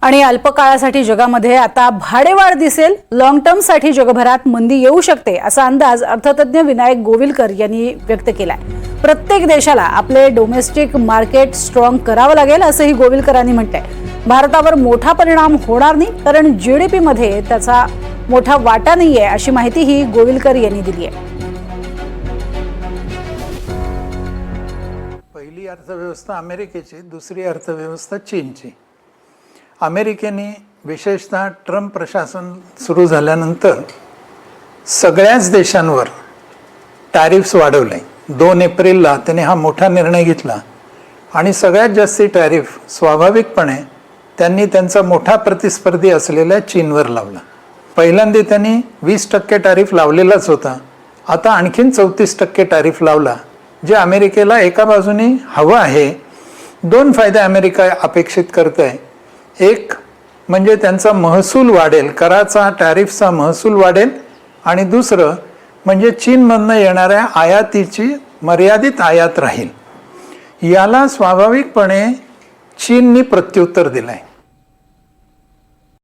आणि अल्पकाळासाठी जगामध्ये आता भाडेवाढ दिसेल, लॉंग टर्मसाठी जगभरात मंदी येऊ शकते असा अंदाज अर्थतज्ञ विनायक गोविलकर यांनी व्यक्त केलाय। प्रत्येक देशाला आपले डोमेस्टिक मार्केट स्ट्रॉंग करावं लागेल असंही गोविलकरांनी म्हटलंय। भारतावर मोठा परिणाम होणार नाही, कारण जीडीपी मध्ये त्याचा मोठा वाटा नाहीये अशी माहितीही गोविलकर यांनी दिली आहे। पहिली अर्थव्यवस्था अमेरिकेची, दुसरी अर्थव्यवस्था चीनची। अमेरिकेने विशेषतः ट्रम्प प्रशासन सुरू झाल्यानंतर सगळ्याच देशांवर टॅरिफ्स वाढवले। 2 एप्रिलला त्याने हा मोठा निर्णय घेतला आणि सगळ्यात जास्ती टॅरिफ स्वाभाविकपणे त्यांनी त्यांचा मोठा प्रतिस्पर्धी असलेल्या चीनवर लावला। पहिल्यांदा त्यांनी 20% टॅरिफ लावलेलाच होता, आता आणखीन 34% टॅरिफ लावला, जे अमेरिकेला एका बाजूने हवं आहे। 2 फायदे अमेरिका अपेक्षित करत आहे। एक म्हणजे त्यांचा महसूल वाढेल, कराचा टॅरिफचा महसूल वाढेल, आणि दुसरं म्हणजे चीनमधनं येणाऱ्या आयातीची मर्यादित आयात राहील। याला स्वाभाविकपणे चीनने प्रत्युत्तर दिलंय।